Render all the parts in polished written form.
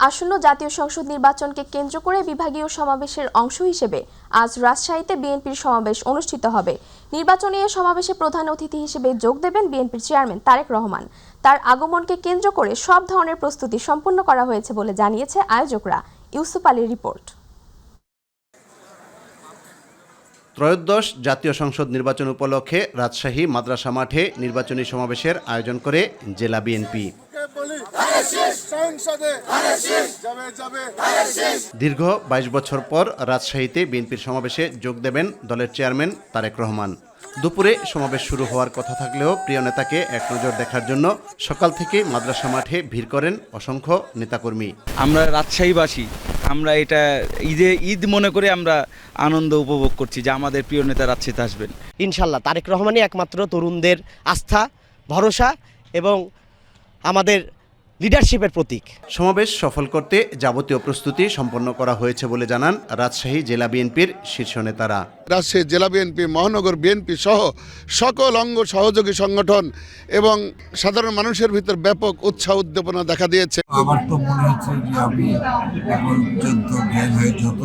আসন্ন জাতীয় সংসদ নির্বাচনকে কেন্দ্র করে বিভাগীয় সমাবেশের অংশ হিসেবে আজ রাজশাহীতে বিএনপির সমাবেশ অনুষ্ঠিত হবে। নির্বাচনী এই সমাবেশে প্রধান অতিথি হিসেবে যোগ দেবেন বিএনপির চেয়ারম্যান তারেক রহমান। তার আগমনকে কেন্দ্র করে সব ধরনের প্রস্তুতি সম্পন্ন করা হয়েছে বলে জানিয়েছে আয়োজকরা। ইউসুফ আলীর রিপোর্ট। ত্রয়োদশ জাতীয় সংসদ নির্বাচন উপলক্ষে রাজশাহী মাদ্রাসা মাঠে নির্বাচনী সমাবেশের আয়োজন করে জেলা বিএনপি। দীর্ঘ ২২ বছর পর রাজশাহীতে বিএনপির সমাবেশে যোগ দেবেন দলের চেয়ারম্যান তারেক রহমান। দুপুরে সমাবেশ শুরু হওয়ার কথা থাকলেও প্রিয় নেতাকে এক নজর দেখার জন্য সকাল থেকে মাদ্রাসা মাঠে ভিড় করেন অসংখ্য নেতাকর্মী। আমরা রাজশাহীবাসী, আমরা এটা ঈদ মনে করে আমরা আনন্দ উপভোগ করছি যে আমাদের প্রিয় নেতা রাজশাহীতে আসবেন। ইনশাল্লাহ তারেক রহমানই একমাত্র তরুণদের আস্থা, ভরসা এবং আমাদের লিডারশিপের প্রতীক। সমাবেশ সফল করতে যাবতীয় প্রস্তুতি সম্পন্ন করা হয়েছে বলে জানান রাজশাহী জেলা বিএনপির শীর্ষ নেতারা। রাজশাহী জেলা বিএনপি, মহানগর বিএনপি সহ সকল অঙ্গ সহযোগী সংগঠন এবং সাধারণ মানুষের ভিতর ব্যাপক উৎসাহ উদ্দীপনা দেখা দিয়েছে। আমার তো মনে হচ্ছে যে আমি এখন পর্যন্ত জ্ঞান হয়ে যত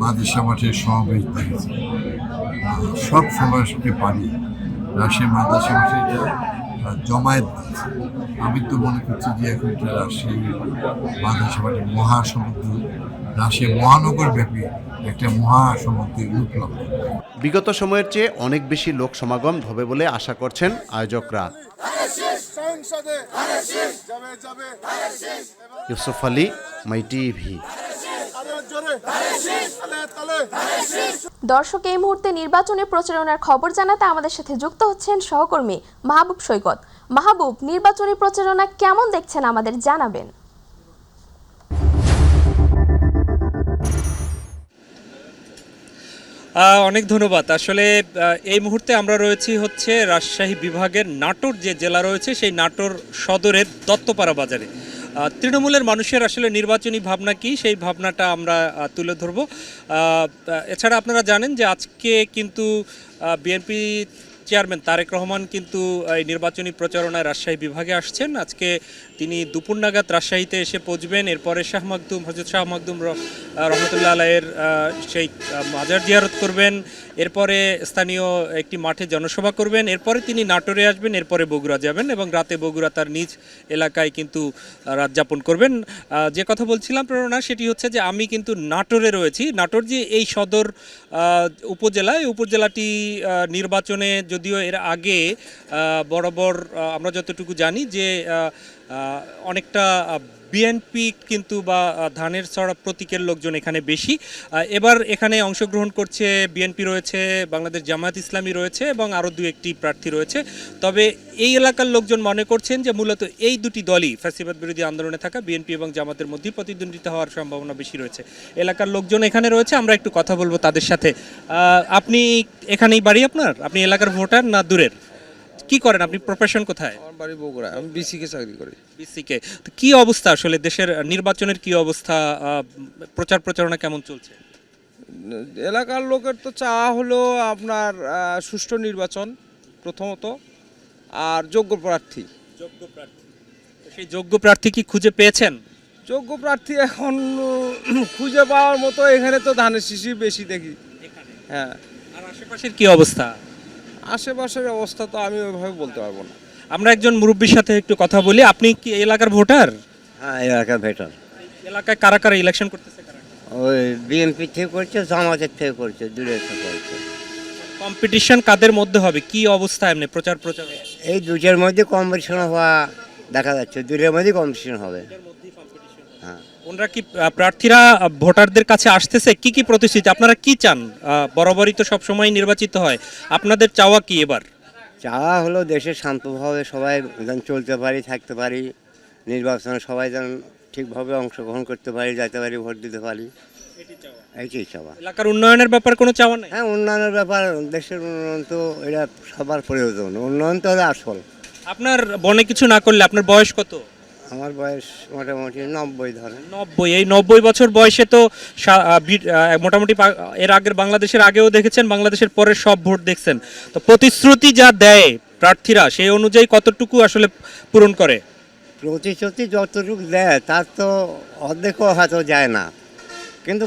মাদ্রাসা মাঠের সমাবেশ দেখেছি সব সমাবেশকে পারি রাজশাহী মাদ্রাসা মাঠে জমায়েত দিয়েছে। আমি তো মনে করছি যে এখন রাজশাহী মাদ্রাসা মাঠে মহাসমুদ্র, রাজশাহী মহানগর ব্যাপী একটা মহাসমুদ্রের রূপ লাভ করবে। বিগত সময়ের চেয়ে অনেক বেশি লোক সমাগম হবে বলে আশা করছেন আয়োজকরা। ইউসুফ আলী, মাই টিভি। দর্শক, এই মুহূর্তে নির্বাচনী প্রচারণার খবর জানাতে আমাদের সাথে যুক্ত হচ্ছেন সহকর্মী মাহবুব সৈকত। মাহবুব, নির্বাচনী প্রচারণা কেমন দেখছেন আমাদের জানাবেন। অনেক ধন্যবাদ। আসলে এই মুহূর্তে আমরা রয়েছি হচ্ছে রাজশাহী বিভাগের নাটোর যে জেলা রয়েছে সেই নাটোর সদরের দত্তপাড়া বাজারে। তৃণমূলের মানুষের আসলে নির্বাচনী ভাবনা কি সেই ভাবনাটা আমরা তুলে ধরব। এছাড়া আপনারা জানেন যে আজকে কিন্তু বিএনপি চেয়ারম্যান তারেক রহমান কিন্তু এই নির্বাচনী প্রচারণায় রাজশাহী বিভাগে আসছেন। আজকে তিনি দুপুর নাগাদ রাজশাহীতে এসে পৌঁছবেন। এরপরে শাহ মাকদুম, হযরত শাহ মাকদুম রহমতুল্লাহ আলাইয়ের সেই মাজার জিয়ারত করবেন। এরপরে স্থানীয় একটি মাঠে জনসভা করবেন। এরপরে তিনি নাটোরে আসবেন, এরপরে বগুড়া যাবেন এবং রাতে বগুড়া তার নিজ এলাকায় কিন্তু রাত যাপন করবেন। যে কথা বলছিলাম প্রেরণা, সেটি হচ্ছে যে আমি কিন্তু নাটোরে রয়েছি। নাটোর যে এই সদর উপজেলা, এই উপজেলাটি নির্বাচনে যদিও এর আগে বরাবর আমরা যতটুকু জানি যে অনেকটা বিএনপি কিন্তু বা ধানের ছড়া প্রতীকের লোকজন এখানে বেশি। এবার এখানে অংশগ্রহণ করছে বিএনপি রয়েছে, বাংলাদেশ জামায়াত ইসলামী রয়েছে এবং আরও দু একটি প্রার্থী রয়েছে। তবে এই এলাকার লোকজন মনে করছেন যে মূলত এই দুটি দলই ফ্যাসিবাদ বিরোধী আন্দোলনে থাকা বিএনপি এবং জামাতের মধ্যে প্রতিদ্বন্দ্বিতা হওয়ার সম্ভাবনা বেশি রয়েছে। এলাকার লোকজন এখানে রয়েছে, আমরা একটু কথা বলবো তাদের সাথে। আপনি এখানেই বাড়ি আপনার? আপনি এলাকার ভোটার না দূরের? কি করেন আপনি? প্রফেশন কোথায়? আমার বাড়ি বগুড়া, আমি বিসিকে চাকরি করি। বিসিকে। তো কি অবস্থা আসলে দেশের নির্বাচনের কি অবস্থা? প্রচার প্রচারণা কেমন চলছে? এলাকার লোকের তো চাওয়া হলো আপনার সুষ্ঠু নির্বাচন প্রথমত, আর যোগ্য প্রার্থী। সেই যোগ্য প্রার্থী কি খুঁজে পেয়েছেন? যোগ্য প্রার্থী এখন খুঁজে পাওয়ার মতো এখানে তো ধানের শিশি বেশি দেখি। হ্যাঁ। আর আশেপাশের কি অবস্থা? আশেপাশের অবস্থা তো আমি ওইভাবে বলতে পারবো না। আমরা একজন মুরব্বীর সাথে একটু কথা বলি। আপনি কি এলাকার ভোটার? হ্যাঁ, এলাকার ভোটার। এলাকায় কারা কারা ইলেকশন করতেছে? ওই বিএনপি থেকে করছে, জামাতের থেকে করছে, দূরে থেকে করছে। কম্পিটিশন কাদের মধ্যে হবে? কি অবস্থা এমনি প্রচার? এই দুটোর মধ্যে কম্পিটিশন হওয়া দেখা যাচ্ছে, দূরের মধ্যে কম্পিটিশন হবে। হ্যাঁ। ওনারা কি প্রার্থীরা ভোটারদের কাছে আসতেছে? কি কি প্রতিশ্রুতি? আপনারা কি চান? বরাবরই তো সবসময় নির্বাচিত হয়, আপনাদের চাওয়া কি এবার? চাওয়া হলো দেশে শান্তভাবে সবাই যেন চলতে পারি, থাকতে পারি, নির্বাচনে সবাই যেন ঠিকভাবে অংশগ্রহণ করতে পারি, যেতে পারি, ভোট দিতে পারি, এইটাই চাওয়া। এলাকার উন্নয়নের ব্যাপার কোনো চাওয়া নেই? হ্যাঁ, উন্নয়নের ব্যাপার, দেশের উন্নয়ন তো এটা সবার প্রয়োজন, উন্নয়ন তো হলো আসল। আপনার বনে কিছু না করলে আপনার বয়স কত? আমার বয়স মোটামুটি 90 ধরেন। 90। এই 90 বছর বয়সে তো মোটামুটি এর আগের বাংলাদেশের আগেও দেখেছেন, বাংলাদেশের পরে সব ভোট দেখছেন। তো প্রতিশ্রুতি যা দেয় প্রার্থীরা সেই অনুযায়ী কতটুকু আসলে পূরণ করে? প্রতিশ্রুতি যতটুকু দেয় তার তো অর্ধেকও হয়তো যায় না, কিন্তু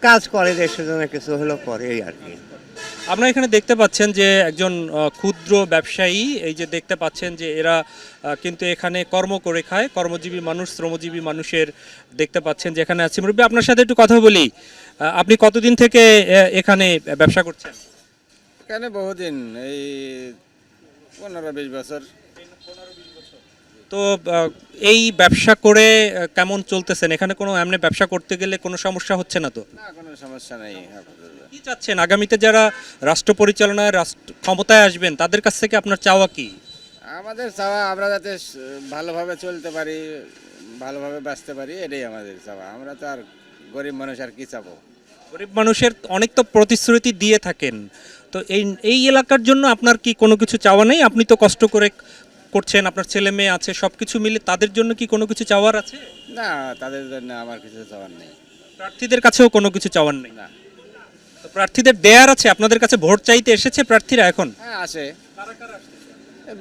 কাজ করে দেশের জন্য কিছু হলেও করে এই আর কি। আপনারা এখানে দেখতে পাচ্ছেন যে একজন ক্ষুদ্র ব্যবসায়ী, এই যে দেখতে পাচ্ছেন যে এরা কিন্তু এখানে কর্ম করে খায়, কর্মজীবী মানুষ, শ্রমজীবী মানুষের দেখতে পাচ্ছেন যে এখানে আছে। মুরব্বী, আপনার সাথে একটু কথা বলি। আপনি কতদিন থেকে এখানে ব্যবসা করছেন? এখানে বহুদিন, এই 15-20 বছর। তো এই ব্যবসা করে কেমন চলতেছেন? এখানে কোনো এমনি ব্যবসা করতে গেলে কোনো সমস্যা হচ্ছে না তো? না, কোনো সমস্যা নেই। কি চাচ্ছেন আগামীতে যারা রাষ্ট্র পরিচালনায় ক্ষমতায় আসবেন তাদের কাছ থেকে আপনার চাওয়া কি? আমাদের চাওয়া আমরা যাতে ভালোভাবে চলতে পারি, ভালোভাবে বাঁচতে পারি, এটাই আমাদের চাওয়া। আমরা তো আর গরিব মানুষ, আর কি চাবো? গরিব মানুষের অনেক তো প্রতিশ্রুতি দিয়ে থাকেন, তো এই এলাকার জন্য আপনার কি কোনো কিছু চাওয়া নেই? আপনি তো কষ্ট করে করছেন, আপনার ছেলে মেয়ে আছে, সব কিছু মিলে তাদের জন্য কি কোনো কিছু চাওয়ার আছে? না, তাদের জন্য আমার কিছু চাওয়ার নেই। প্রার্থীদের কাছেও কোনো কিছু চাওয়ার নেই? না। তো প্রার্থীদের দেয়ার আছে? আপনাদের কাছে ভোট চাইতে এসেছে প্রার্থীরা এখন? হ্যাঁ, আসে।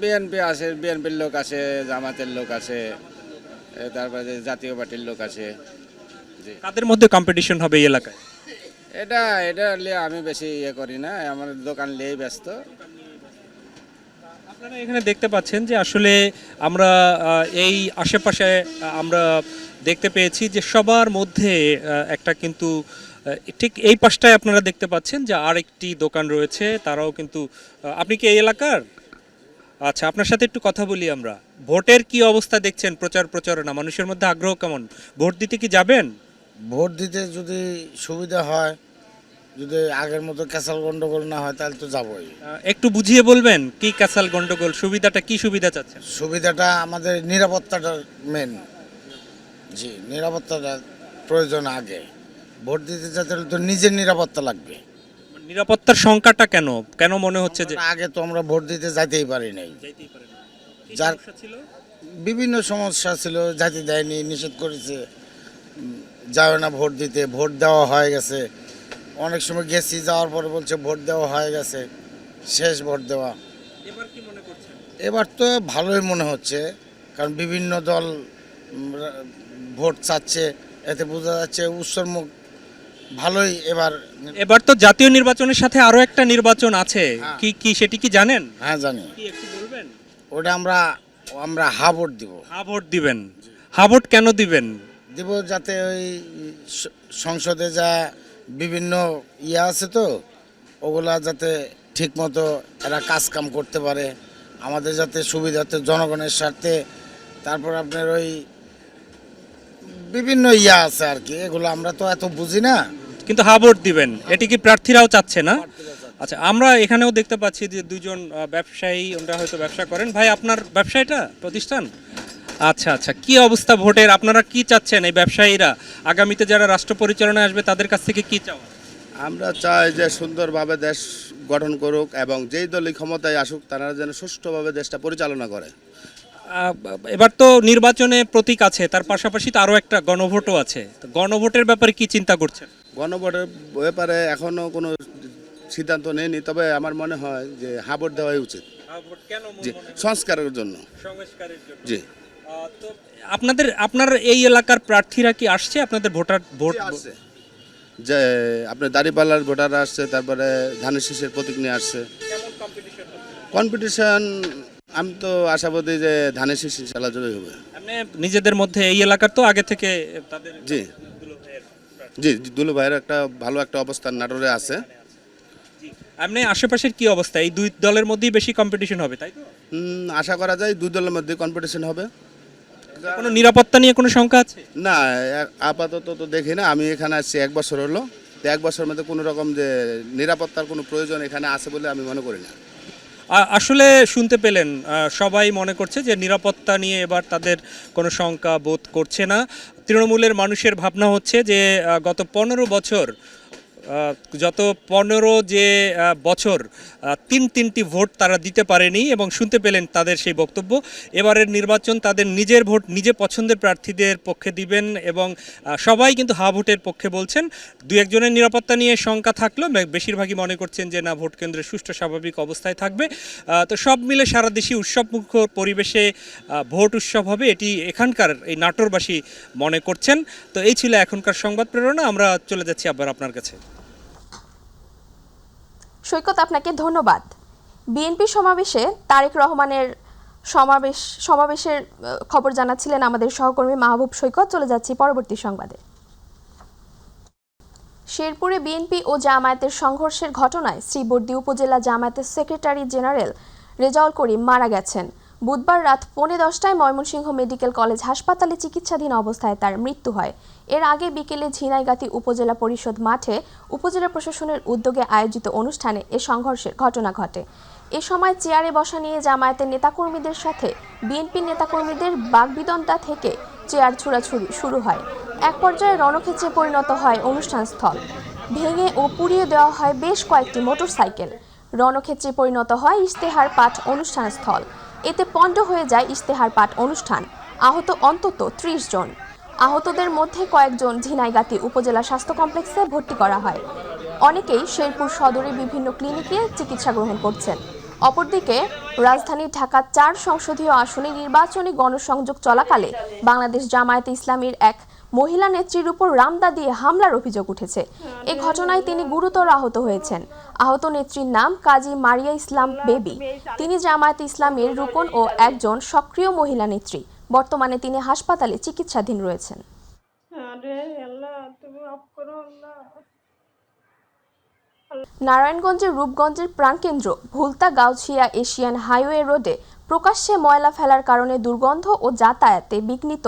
বিএনপি আসে, বিএনপির লোক আসে, জামাতের লোক আসে, তারপরে জাতীয় পার্টির লোক আসে। জি। কাদের মধ্যে কম্পিটিশন হবে এই এলাকায়? এটা এটা নিয়ে আমি বেশি ইয়ে করি না, আমার দোকান নিয়েই ব্যস্ত। আপনারা এখানে দেখতে পাচ্ছেন যে আসলে আমরা এই আশেপাশে আমরা দেখতে পেয়েছি যে সবার মধ্যে একটা কিন্তু ঠিক এই পাশটায় আপনারা দেখতে পাচ্ছেন যে আরেকটি দোকান রয়েছে, তারাও কিন্তু আপনি কি এই এলাকার? আচ্ছা, আপনার সাথে একটু কথা বলি আমরা। ভোটের কি অবস্থা দেখছেন, প্রচারণা, মানুষের মধ্যে আগ্রহ কেমন? ভোট দিতে কি যাবেন? ভোট দিতে যদি সুবিধা হয়, যদি আগের মতো ক্যাসাল গন্ডগোল না হয়, তাহলে তো যাবোই। একটু বুঝিয়ে বলবেন কি ক্যাসাল গন্ডগোল, সুবিধাটা কি সুবিধা চাচ্ছেন? সুবিধাটা আমাদের নিরাপত্তাটা মেন। জি, নিরাপত্তাটা প্রয়োজন আগে। ভোট দিতে যেতে হলে তো নিজের নিরাপত্তা লাগবে। নিরাপত্তার সংখ্যাটা কেন মনে হচ্ছে যে আগে তো আমরা ভোট দিতে যাইতেই পারি নাই, যার বিভিন্ন সমস্যা ছিল, যাইতে দেয়নি, নিষেধ করেছে, যাবে না ভোট দিতে। ভোট দেওয়া হয়ে গেছে, অনেক সময় গেছি, যাওয়ার পরে বলছে ভোট দেওয়া হয়ে গেছে, শেষ ভোট দেওয়া। এবার তো ভালোই মনে হচ্ছে, কারণ বিভিন্ন দল ভোট চাচ্ছে, এতে বোঝা যাচ্ছে উৎসর্মুখ ভালোই। এবার তো জাতীয় নির্বাচনের সাথে আরো একটা নির্বাচন আছে, কি সেটি কি জানেন? হ্যাঁ, জানি। একটু বলবেন? ওটা আমরা হা ভোট দিব। হা ভোট দিবেন? হা ভোট কেন দিবেন? দিব যাতে ওই সংসদে যা বিভিন্ন আছে তো, ওগুলা যাতে ঠিক মতো এরা কাজ কাম করতে পারে, আমাদের যাতে সুবিধাতে, জনগণের স্বার্থে। তারপর আপনার ওই বিভিন্ন আছে আর কি, এগুলো আমরা তো এত বুঝি না, কিন্তু হা ভোট দিবেন, এটি কি প্রার্থীরাও চাচ্ছে না? আচ্ছা, আমরা এখানেও দেখতে পাচ্ছি যে দুজন ব্যবসায়ী, ওনারা হয়তো ব্যবসা করেন। ভাই, আপনার ব্যবসায়টা প্রতিষ্ঠান? আচ্ছা, কি অবস্থা ভোটের? আপনারা কি চাচ্ছেন এই ব্যবসায়ীরা আগামীতে যারা রাষ্ট্র পরিচালনায় আসবে তাদের কাছ থেকে কি চাওয়া? আমরা চাই যে সুন্দরভাবে দেশ গঠন করুক এবং যেই দলই ক্ষমতায় আসুক তারা যেন সুষ্ঠুভাবে দেশটা পরিচালনা করে। এবার তো নির্বাচনে প্রতীক আছে, তার পাশাপাশি তো আরও একটা গণভোটও আছে। তো গণভোটের ব্যাপারে কি চিন্তা করছেন? গণভোটের ব্যাপারে এখনো কোনো সিদ্ধান্ত নেয়নি, তবে আমার মনে হয় যে হা ভোট দেওয়াই উচিত। জি, সংস্কারের জন্য। জি। তো আপনার এই এলাকার প্রার্থীরা কি আসছে আপনাদের ভোট আসছে? যে আপনার দাঁড়িপাল্লার ভোটার আসছে, তারপরে ধানের শীষের প্রতীক নিয়ে আসছে। কম্পিটিশন আমি তো আশাবাদী যে ধানের শীষ ইনশাআল্লাহ জয়ী হবে। নিজেদের মধ্যে এই এলাকার তো আগে থেকে তাদের জি দুলু ভাইয়ের একটা ভালো একটা অবস্থান নাটোরে আছে। এমনি আশেপাশের কি অবস্থা? এই দুই দলের মধ্যেই বেশি কম্পিটিশন হবে, তাই তো? আশা করা যায় দুই দলের মধ্যে কম্পিটিশন হবে। কোনো নিরাপত্তা নিয়ে কোনো শঙ্কা আছে? না, আপাতত তো দেখি না। আমি এখানে আসছি 1 বছর হলো, তো 1 বছরের মধ্যে কোনো রকম যে নিরাপত্তার কোনো প্রয়োজন এখানে আছে বলে আমি মনে করি না। আসলে শুনতে পেলেন, সবাই মনে করছে যে নিরাপত্তা নিয়ে এবার তাদের কোনো শঙ্কা বোধ করছে না। তৃণমূলের মানুষের ভাবনা হচ্ছে যে গত 15 বছর যত 15 যে বছর তিনটি ভোট তারা দিতে পারেনি এবং শুনতে পেলেন তাদের সেই বক্তব্য। এবারের নির্বাচন তাদের নিজের ভোট নিজে পছন্দের প্রার্থীদের পক্ষে দিবেন এবং সবাই কিন্তু হা ভোটের পক্ষে বলছেন। দু একজনের নিরাপত্তা নিয়ে শঙ্কা থাকলেও বেশিরভাগই মনে করছেন যে না, ভোট কেন্দ্রে সুষ্ঠু স্বাভাবিক অবস্থায় থাকবে। তো সব মিলে সারা দেশে উৎসবমুখর পরিবেশে ভোট উৎসব হবে, এটি এখানকার এই নাটোরবাসী মনে করছেন। তো এই ছিল এখনকার সংবাদ প্রেরণা। আমরা চলে যাচ্ছি আবার আপনার কাছে। সৈকত, আপনাকে ধন্যবাদ। বিএনপি সমাবেশে তারেক রহমানের সমাবেশের খবর জানাচ্ছিলেন আমাদের সহকর্মী মাহবুব সৈকত। চলে যাচ্ছি পরবর্তী সংবাদে। শেরপুরে বিএনপি ও জামায়াতের সংঘর্ষের ঘটনায় শ্রীবর্দী উপজেলা জামায়াতের সেক্রেটারি জেনারেল রেজাউল করিম মারা গেছেন। বুধবার রাত 10:45টায় ময়মনসিংহ মেডিকেল কলেজ হাসপাতালে চিকিৎসাধীন অবস্থায় তার মৃত্যু হয়। এর আগে বিকেলে ঝিনাইগাতি উপজেলা পরিষদ মাঠে উপজেলা প্রশাসনের উদ্যোগে আয়োজিত অনুষ্ঠানে এ সংঘর্ষের ঘটনা ঘটে। এ সময় চেয়ারে বসা নিয়ে জামায়াতের নেতাকর্মীদের সাথে বিএনপির নেতাকর্মীদের বাগবিতণ্ডা থেকে চেয়ার ছোড়াছুড়ি শুরু হয়। এক পর্যায়ে রণক্ষেত্রে পরিণত হয় অনুষ্ঠানস্থল। ভেঙে ও পুড়িয়ে দেওয়া হয় বেশ কয়েকটি মোটরসাইকেল। রণক্ষেত্রে পরিণত হয় ইশতেহার পাঠ অনুষ্ঠানস্থল। এতে পণ্ড হয়ে যায় ইশতেহার পাঠ অনুষ্ঠান। আহত অন্তত 30 জন। আহতদের মধ্যে কয়েকজন ঝিনাইগাতি উপজেলা স্বাস্থ্য কমপ্লেক্সে ভর্তি করা হয়। অনেকেই শেরপুর সদরে বিভিন্ন ক্লিনিকে চিকিৎসা গ্রহণ করছেন। অপরদিকে রাজধানী ঢাকা 4 সংসদীয় আসনে নির্বাচনী গণসংযোগ চলাকালে বাংলাদেশ জামায়াতে ইসলামীর এক মহিলা নেত্রীর উপর রামদা দিয়ে হামলার অভিযোগ উঠেছে। এ ঘটনায় তিনি গুরুতর আহত হয়েছেন। আহত নেত্রীর নাম কাজী মারিয়া ইসলাম বেবি। তিনি জামায়াতে ইসলামীর রুকন ও একজন সক্রিয় মহিলা নেত্রী। বর্তমানে তিনি হাসপাতালে চিকিৎসাধীন রয়েছেন। নারায়ণগঞ্জের রূপগঞ্জের প্রাণকেন্দ্র ভুলতা গাউছিয়া এশিয়ান হাইওয়ে রোডে প্রকাশ্যে ময়লা ফেলার কারণে দুর্গন্ধ ও যাতায়াতে বিঘ্নিত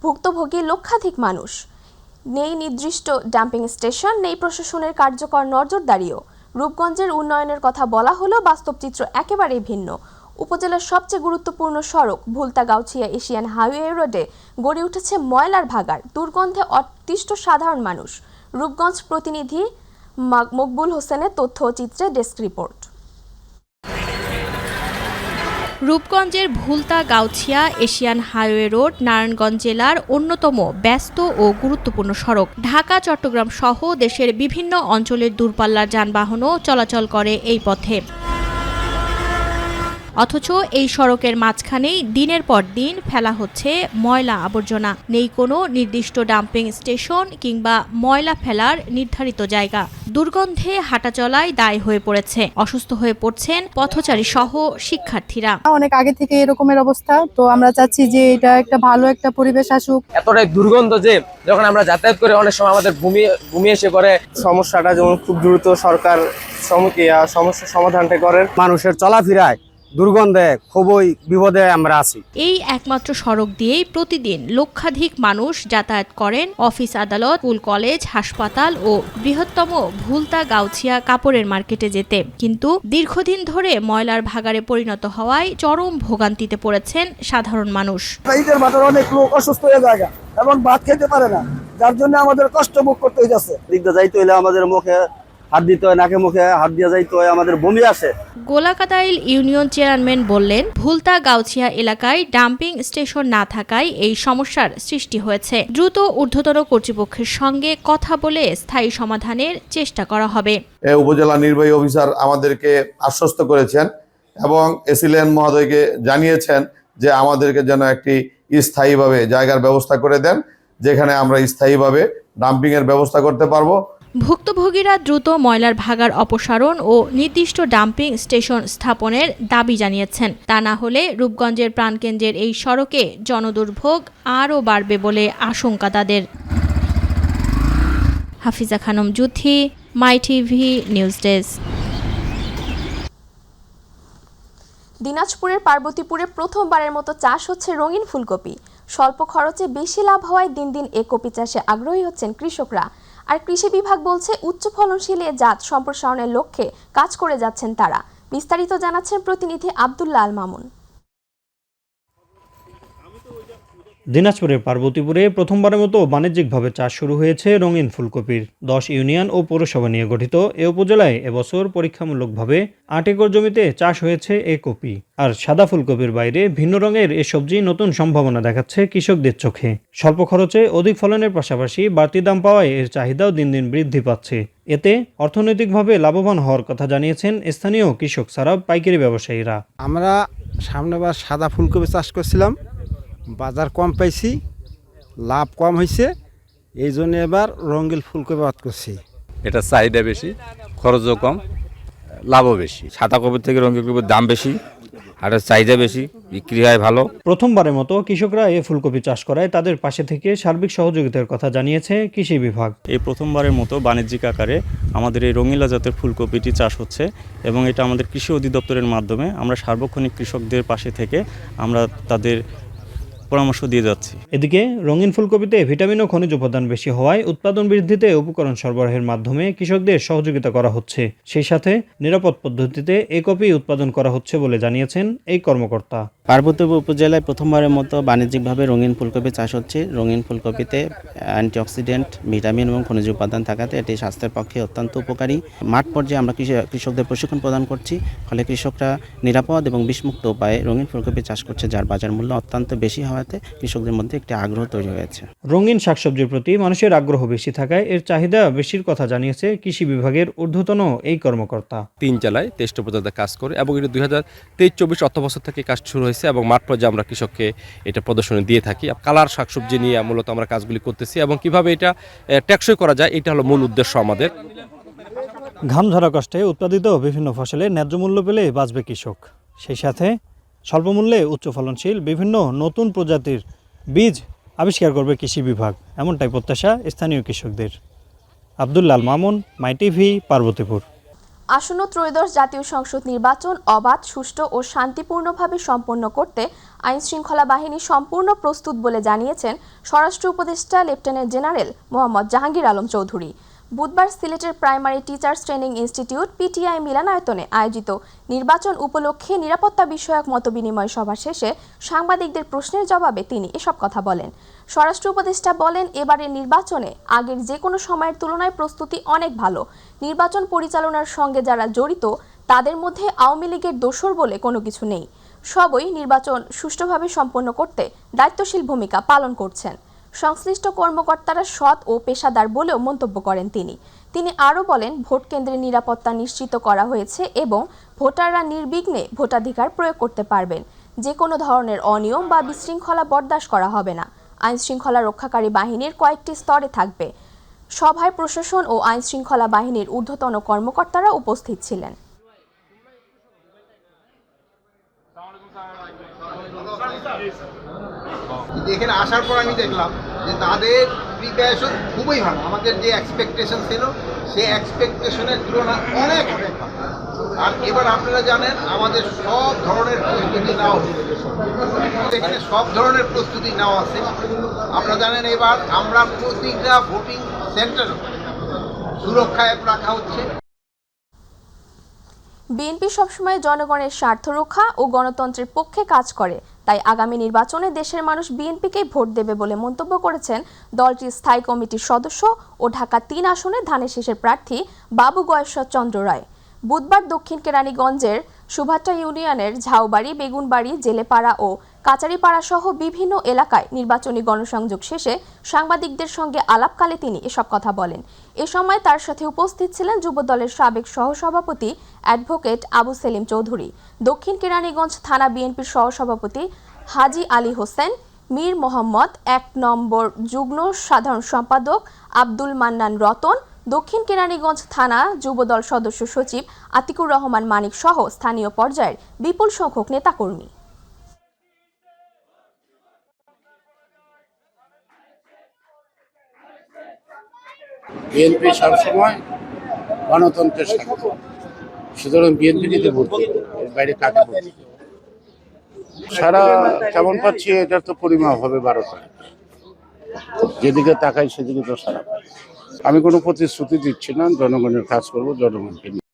ভুক্তভোগী লক্ষাধিক মানুষ। নেই নির্দিষ্ট ডাম্পিং স্টেশন, নেই প্রশাসনের কার্যকর নজরদারিও। রূপগঞ্জের উন্নয়নের কথা বলা হলেও বাস্তব চিত্র একেবারেই ভিন্ন। উপজেলার সবচেয়ে গুরুত্বপূর্ণ সড়ক ভুলতা গাউছিয়া এশিয়ান হাইওয়ে রোডে গড়ে উঠেছে ময়লার ভাগাড়। দুর্গন্ধে অতিষ্ঠ সাধারণ মানুষ। রূপগঞ্জ প্রতিনিধি মকবুল হোসেনের তথ্য চিত্রে ডেস্ক রিপোর্ট। রূপগঞ্জের Bhulta Gausia Asian highway road Narayanganj জেলার অন্যতম ব্যস্ত ও গুরুত্বপূর্ণ সড়ক। ঢাকা, চট্টগ্রাম সহ দেশের বিভিন্ন অঞ্চলের দূরপাল্লার যানবাহনও চলাচল করে এই পথে। অথচ এই সড়কের মাঝখানেই দিনের পর দিন ফেলা হচ্ছে ময়লা আবর্জনা। নেই কোনো নির্দিষ্ট ডাম্পিং স্টেশন কিংবা ময়লা ফেলার নির্ধারিত জায়গা। দুর্গন্ধে হাঁটাচলায় দায় হয়ে পড়েছে। অসুস্থ হয়ে পড়ছেন পথচারী সহ শিক্ষার্থীরা। অনেক আগে থেকে এরকমের অবস্থা, তো আমরা চাচ্ছি যে এটা একটা ভালো একটা পরিবেশ আসুক। এতটাই দুর্গন্ধ যে যখন আমরা যাতায়াত করে অনেক সময় আমাদের ভূমি এসে করে। সমস্যাটা যেমন খুব দ্রুত সরকার সমস্যার সমাধানটা করেন। মানুষের চলাফেরায় দুর্গন্ধে খুবই বিপদে আমরা আছি। এই একমাত্র সড়ক দিয়েই প্রতিদিন লক্ষাধিক মানুষ যাতায়াত করেন অফিস, আদালত, স্কুল, কলেজ, হাসপাতাল ও বৃহত্তম ভুলতা গাউছিয়া কাপড়ের মার্কেটে যেতে। কিন্তু দীর্ঘদিন ধরে ময়লার ভাগাড়ে পরিণত হওয়ায় চরম ভোগান্তিতে পড়েছেন সাধারণ মানুষ। ঈদের বাজারে অনেক লোক অসুস্থ হয়ে যায় এবং ভাত খেতে পারে না, যার জন্য আমাদের কষ্ট ভোগ করতে হইতেছে। দিকটা যাইতে হইলে আমাদের মুখে হাত দিতে হয়, নাকে মুখে হাত দিয়ে যাইতে হয়, আমাদের বমি আসে। গোলাকাদাইল ইউনিয়ন চেয়ারম্যান বললেন, ভুলতা গাউছিয়া এলাকায় ডাম্পিং স্টেশন না থাকায় এই সমস্যার সৃষ্টি হয়েছে। দ্রুত ঊর্ধ্বতন কর্তৃপক্ষের সঙ্গে কথা বলে স্থায়ী সমাধানের চেষ্টা করা হবে। উপজেলা নির্বাহী অফিসার আমাদেরকে আশ্বস্ত করেছেন এবং এসিলেন মহোদয়কে জানিয়েছেন যে আমাদেরকে যেন একটি স্থায়ীভাবে জায়গার ব্যবস্থা করে দেন, যেখানে আমরা স্থায়ীভাবে ডাম্পিং এর ব্যবস্থা করতে পারবো। ভুক্তভোগীরা দ্রুত ময়লার ভাগাড় অপসারণ ও নির্দিষ্ট ডাম্পিং স্টেশন স্থাপনের দাবি জানিয়েছেন। তা না হলে রূপগঞ্জের প্রাণকেন্দ্রের এই সড়কে জনদুর্ভোগ আরও বাড়বে বলে আশঙ্কা তাদের। হাফিজা খানম জুথি, মাই টিভি নিউজ ডেস্ক। দিনাজপুরের পার্বতীপুরে প্রথমবারের মতো চাষ হচ্ছে রঙিন ফুলকপি। স্বল্প খরচে বেশি লাভ হওয়ায় দিন দিন এ কপি চাষে আগ্রহী হচ্ছেন কৃষকরা। আর কৃষি বিভাগ বলছে উচ্চ ফলনশীল এ জাত সম্প্রসারণের লক্ষ্যে কাজ করে যাচ্ছেন তারা। বিস্তারিত জানাচ্ছেন প্রতিনিধি আব্দুল্লাহ আল মামুন। দিনাজপুরের পার্বতীপুরে প্রথমবারের মতো বাণিজ্যিকভাবে চাষ শুরু হয়েছে রঙিন ফুলকপির। 10 ইউনিয়ন ও পৌরসভা নিয়ে গঠিত এ উপজেলায় এবছর পরীক্ষামূলকভাবে 8 একর জমিতে চাষ হয়েছে এ কপি। আর সাদা ফুলকপির বাইরে ভিন্ন রঙের এ সবজি নতুন সম্ভাবনা দেখাচ্ছে কৃষকদের চোখে। স্বল্প খরচে অধিক ফলনের পাশাপাশি বাড়তি দাম পাওয়ায় এর চাহিদাও দিন দিন বৃদ্ধি পাচ্ছে। এতে অর্থনৈতিকভাবে লাভবান হওয়ার কথা জানিয়েছেন স্থানীয় কৃষক ছাড়াও পাইকারি ব্যবসায়ীরা। আমরা সামনেবার সাদা ফুলকপি চাষ করছিলাম, বাজার কম পাইছি, লাভ কম হয়েছে, এই জন্য এবার রঙিন ফুলকপি বাদ করছি। এটা চাহিদা বেশি, খরচও কম, লাভও বেশি। সাদা কপির থেকে রঙিন কপির দাম বেশি আর চাহিদা বেশি, বিক্রি হয় ভালো। প্রথমবারের মতো কৃষকরা এই ফুলকপি চাষ করায় তাদের পাশে থেকে সার্বিক সহযোগিতার কথা জানিয়েছে কৃষি বিভাগ। এই প্রথমবারের মতো বাণিজ্যিক আকারে আমাদের এই রঙিলা জাতের ফুলকপিটি চাষ হচ্ছে এবং এটা আমাদের কৃষি অধিদপ্তরের মাধ্যমে আমরা সার্বক্ষণিক কৃষকদের পাশে থেকে আমরা তাদের পরামর্শ দিয়ে যাচ্ছি। এদিকে রঙিন ফুলকপিতে ভিটামিন ও খনিজ উপাদান বেশি হওয়ায় উৎপাদন বৃদ্ধিতে উপকরণ সরবরাহের মাধ্যমে কৃষকদের সহযোগিতা করা হচ্ছে। সেই সাথে নিরাপদ পদ্ধতিতে এই কপি উৎপাদন করা হচ্ছে বলে জানিয়েছেন এই কর্মকর্তা। পার্বতীপুর উপজেলায় প্রথমবারের মতো বাণিজ্যিকভাবে রঙিন ফুলকপি চাষ হচ্ছে। রঙিন ফুলকপিতে অ্যান্টিঅক্সিডেন্ট, ভিটামিন এবং খনিজ উপাদান থাকাতে এটি স্বাস্থ্যের পক্ষে অত্যন্ত উপকারী। মাঠ পর্যায়ে আমরা কৃষকদের প্রশিক্ষণ প্রদান করছি, ফলে কৃষকরা নিরাপদ এবং বিষমুক্ত উপায়ে রঙিন ফুলকপি চাষ করছে, যার বাজার মূল্য অত্যন্ত বেশি হওয়াতে কৃষকদের মধ্যে একটি আগ্রহ তৈরি হয়েছে। রঙিন শাকসবজির প্রতি মানুষের আগ্রহ বেশি থাকায় এর চাহিদা বেশির কথা জানিয়েছে কৃষি বিভাগের ঊর্ধ্বতন এই কর্মকর্তা। 3 জেলায় 23টা উপজেলাতে কাজ করে এবং এটা 2023-24 অর্থবছর থেকে কাজ শুরু হয়েছে এবং মাঠ পর্যায়ে আমরা কৃষককে এটা প্রদর্শনী দিয়ে থাকি। কালার শাকসবজি নিয়ে মূলত আমরা কাজগুলি করতেছি এবং কিভাবে এটা টেকসই করা যায়, এটা হলো মূল উদ্দেশ্য আমাদের। ঘাম ঝরা কষ্টে উৎপাদিত বিভিন্ন ফসলে ন্যায্য মূল্য পেলে বাঁচবে কৃষক। সেই সাথে স্বল্প মূল্যে উচ্চ ফলনশীল বিভিন্ন নতুন প্রজাতির বীজ আবিষ্কার করবে কৃষি বিভাগ, এমনটাই প্রত্যাশা স্থানীয় কৃষকদের। আব্দুল্লাল মামুন, মাই টিভি, পার্বতীপুর। আসন্ন ত্রয়োদশ জাতীয় সংসদ নির্বাচন অবাধ, সুষ্ঠু ও শান্তিপূর্ণভাবে সম্পন্ন করতে আইনশৃঙ্খলা বাহিনী সম্পূর্ণ প্রস্তুত বলে জানিয়েছেন স্বরাষ্ট্র উপদেষ্টা লেফটেন্যান্ট জেনারেল মোহাম্মদ জাহাঙ্গীর আলম চৌধুরী। বুধবার সিলেটের primary teachers training institute PTI মিলনায়তনে আয়োজিত নির্বাচন উপলক্ষে নিরাপত্তা বিষয়ক মতবিনিময় সভা শেষে সাংবাদিকদের প্রশ্নের জবাবে তিনি এসব কথা বলেন। স্বরাষ্ট্র উপদেষ্টা বলেন, এবারের নির্বাচনে আগের যে কোনো সময়ের তুলনায় প্রস্তুতি অনেক ভালো। নির্বাচন পরিচালনার সঙ্গে যারা জড়িত তাদের মধ্যে আওয়ামী লীগের দোসর বলে কোনো কিছু নেই। সবই নির্বাচন সুষ্ঠুভাবে সম্পন্ন করতে দায়িত্বশীল ভূমিকা পালন করছেন। সংশ্লিষ্ট কর্মকর্তারা সৎ ও পেশাদার বলেও মন্তব্য করেন তিনি আরও বলেন, ভোট কেন্দ্রের নিরাপত্তা নিশ্চিত করা হয়েছে এবং ভোটাররা নির্বিঘ্নে ভোটাধিকার প্রয়োগ করতে পারবেন। যে কোনো ধরনের অনিয়ম বা বিশৃঙ্খলা বরদাস্ত করা হবে না। আইনশৃঙ্খলা রক্ষাকারী বাহিনীর কয়েকটি স্তরে থাকবে। সভায় প্রশাসন ও আইনশৃঙ্খলা বাহিনীর ঊর্ধ্বতন কর্মকর্তারা উপস্থিত ছিলেন। এখানে আসার পর আমি দেখলাম যে তাদের প্রিপারেশন খুবই ভালো। আমাদের যে এক্সপেকটেশন ছিল সেই এক্সপেকটেশনের তুলনায় অনেক অনেক ভালো। আর এবার আপনারা জানেন আমাদের সব ধরনের প্রস্তুতি নেওয়া হচ্ছে, এখানে সব ধরনের প্রস্তুতি নেওয়া আছে। আপনারা জানেন এবার আমরা প্রতিটা ভোটিং সেন্টার সুরক্ষায় রাখা হচ্ছে। বিএনপি সবসময় জনগণের স্বার্থ রক্ষা ও গণতন্ত্রের পক্ষে কাজ করে, তাই আগামী নির্বাচনে দেশের মানুষ বিএনপিকেই ভোট দেবে বলে মন্তব্য করেছেন দলটির স্থায়ী কমিটির সদস্য ও ঢাকা 3 আসনের ধানের শীষের প্রার্থী বাবু গয়েশ্বর চন্দ্র রায়। বুধবার দক্ষিণ কেরানীগঞ্জের সুভাট্টা ইউনিয়নের ঝাউবাড়ি, বেগুনবাড়ি, জেলেপাড়া ও কাচারিপাড়া সহ বিভিন্ন এলাকায় নির্বাচনী গণসংযোগ শেষে সাংবাদিকদের সঙ্গে আলাপকালে তিনি এসব কথা বলেন। এ সময় তার সাথে উপস্থিত ছিলেন যুবদলের সাবেক সহসভাপতি অ্যাডভোকেট আবু সেলিম চৌধুরী, দক্ষিণ কেরানীগঞ্জ থানা বিএনপির সহসভাপতি হাজি আলী হোসেন, মীর মোহাম্মদ 1 নম্বর যুগ্ম সাধারণ সম্পাদক আব্দুল মান্নান রতন, দক্ষিণ কেরানীগঞ্জ থানা যুবদল সদস্য সচিব আতিকুর রহমান মানিক সহ স্থানীয় পর্যায়ের বিপুল সংখ্যক নেতাকর্মী। বিএনপি সবসময় গণতন্ত্রের সাথে, সুতরাং বিএনপি নিতে ভোট দিই, এর বাইরে কাকে ভোট দিই? সারা কেমন পাচ্ছি এটার তো পরিমাপ হবে 12টা, যেদিকে তাকাই সেদিকে তো সারা পাই। আমি কোনো প্রতিশ্রুতি দিচ্ছি না, জনগণের কাজ করবো জনগণকে নিয়ে।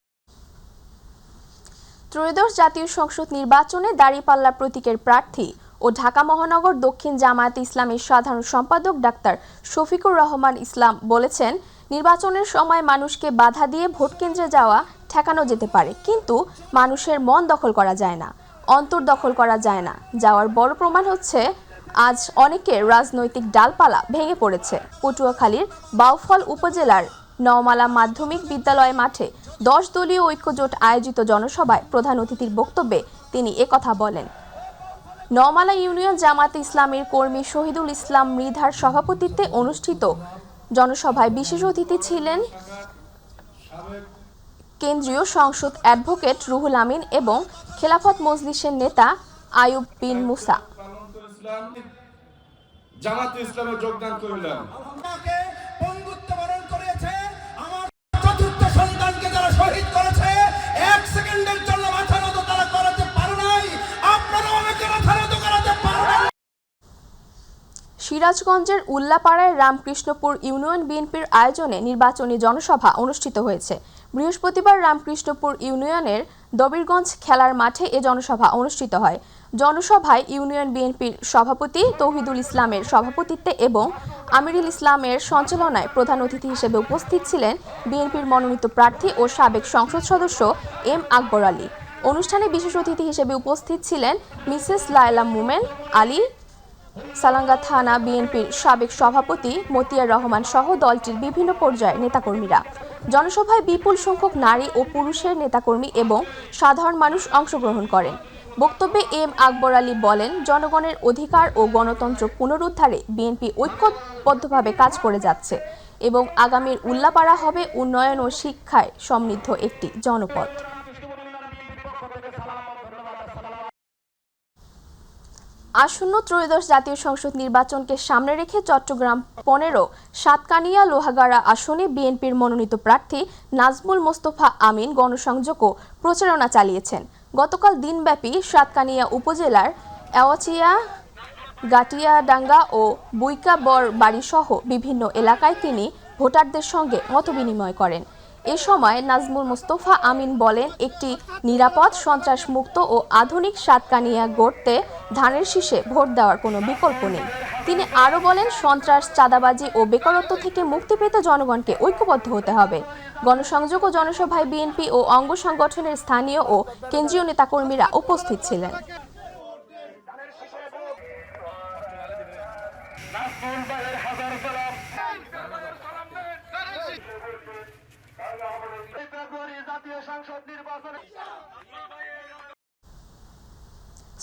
ত্রয়োদশ জাতীয় সংসদ নির্বাচনে দাঁড়িপাল্লা প্রতীকের প্রার্থী ও ঢাকা মহানগর দক্ষিণ জামায়াতে ইসলামীর সাধারণ সম্পাদক ডাক্তার শফিকুর রহমান ইসলাম বলেছেন, নির্বাচনের সময় মানুষকে বাধা দিয়ে ভোট কেন্দ্রে যাওয়া ঠেকানো যেতে পারে, কিন্তু মানুষের মন দখল করা যায় না, অন্তর দখল করা যায় না। যাওয়ার বড় প্রমাণ হচ্ছে আজ অনেকের রাজনৈতিক ডালপালা ভেঙে পড়েছে। পটুয়াখালীর বাউফল উপজেলার নওমালা মাধ্যমিক বিদ্যালয় মাঠে 10 দলীয় ঐক্যজোট আয়োজিত জনসভায় প্রধান অতিথির বক্তব্যে তিনি একথা বলেন। নওমালা ইউনিয়ন জামায়াতে ইসলামীর কর্মী শহীদুল ইসলাম মৃধার সভাপতিত্বে অনুষ্ঠিত জনসভায় বিশেষ অতিথি ছিলেন কেন্দ্রীয় সংসদ অ্যাডভোকেট রুহুল আমিন এবং খেলাফত মজলিসের নেতা আয়ুব বিন মুসা। জামায়াতে ইসলামে যোগদান করলেন। সিরাজগঞ্জের উল্লাপাড়ায় রামকৃষ্ণপুর ইউনিয়ন বিএনপির আয়োজনে নির্বাচনী জনসভা অনুষ্ঠিত হয়েছে। বৃহস্পতিবার রামকৃষ্ণপুর ইউনিয়নের দবিরগঞ্জ খেলার মাঠে এ জনসভা অনুষ্ঠিত হয়। জনসভায় ইউনিয়ন বিএনপির সভাপতি তৌহিদুল ইসলামের সভাপতিত্বে এবং আমিরুল ইসলামের সঞ্চালনায় প্রধান অতিথি হিসেবে উপস্থিত ছিলেন বিএনপির মনোনীত প্রার্থী ও সাবেক সংসদ সদস্য এম আকবর আলী। অনুষ্ঠানে বিশেষ অতিথি হিসেবে উপস্থিত ছিলেন মিসেস লায়লা মোমেন আলী, সালাঙ্গা থানা বিএনপির সাবেক সভাপতি মতিয়ার রহমান সহ দলটির বিভিন্ন পর্যায়ের নেতাকর্মীরা। জনসভায় বিপুল সংখ্যক নারী ও পুরুষের নেতাকর্মী এবং সাধারণ মানুষ অংশগ্রহণ করেন। বক্তব্যে এম আকবর আলী বলেন, জনগণের অধিকার ও গণতন্ত্র পুনরুদ্ধারে বিএনপি ঐক্যবদ্ধভাবে কাজ করে যাচ্ছে এবং আগামীর উল্লাপাড়া হবে উন্নয়ন ও শিক্ষায় সমৃদ্ধ একটি জনপদ। আসন্ন ত্রয়োদশ জাতীয় সংসদ নির্বাচনকে সামনে রেখে চট্টগ্রাম 15 সাতকানিয়া লোহাগাড়া আসনে বিএনপির মনোনীত প্রার্থী নাজমুল মোস্তফা আমিন গণসংযোগ ও প্রচারণা চালিয়েছেন। গতকাল দিনব্যাপী সাতকানিয়া উপজেলার এওয়াচিয়া, গাটিয়াডাঙ্গা ও বুইকাবর বাড়িসহ বিভিন্ন এলাকায় তিনি ভোটারদের সঙ্গে মতবিনিময় করেন। এ সময় নাজমুল মোস্তফা আমিন বলেন, একটি নিরাপদ, সন্ত্রাসমুক্ত ও আধুনিক সাতকানিয়া গড়তে ধানের শীষে ভোট দেওয়ার কোনো বিকল্প নেই। তিনি আরও বলেন, সন্ত্রাস, চাঁদাবাজি ও বেকারত্ব থেকে মুক্তি পেতে জনগণকে ঐক্যবদ্ধ হতে হবে। গণসংযোগ ও জনসভায় বিএনপি ও অঙ্গ সংগঠনের স্থানীয় ও কেন্দ্রীয় নেতাকর্মীরা উপস্থিত ছিলেন।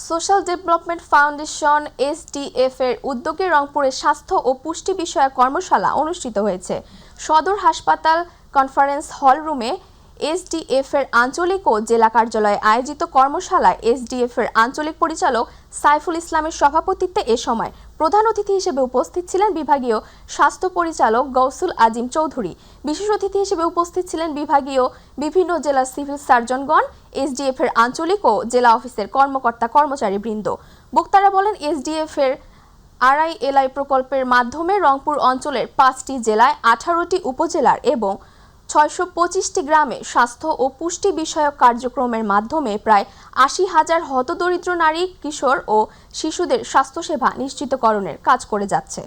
সোশ্যাল ডেভেলপমেন্ট ফাউন্ডেশন SDF এর উদ্যোগে রংপুরে স্বাস্থ্য ও পুষ্টি বিষয়ক কর্মশালা অনুষ্ঠিত হয়েছে। সদর হাসপাতাল কনফারেন্স হল রুমে SDF এর আঞ্চলিক ও জেলা কার্যালয়ে আয়োজিত কর্মশালায় SDF এর আঞ্চলিক পরিচালক সাইফুল ইসলামের সভাপতিত্বে এ সময় প্রধান অতিথি হিসেবে উপস্থিত ছিলেন বিভাগীয় স্বাস্থ্য পরিচালক গৌসুল আজিম চৌধুরী। বিশেষ অতিথি হিসেবে উপস্থিত ছিলেন বিভাগীয় বিভিন্ন জেলার সিভিল সার্জনগণ, SDF এর আঞ্চলিক ও জেলা অফিসের কর্মকর্তা কর্মচারীবৃন্দ। বক্তারা বলেন, SDF এর RILI প্রকল্পের মাধ্যমে রংপুর অঞ্চলের 5টি জেলায় 18টি উপজেলার এবং 625টি গ্রামে স্বাস্থ্য ও পুষ্টি বিষয়ক কার্যক্রমের মাধ্যমে প্রায় 80,000 হতদরিদ্র নারী, কিশোর ও শিশুদের স্বাস্থ্যসেবা নিশ্চিতকরণের কাজ করে যাচ্ছে।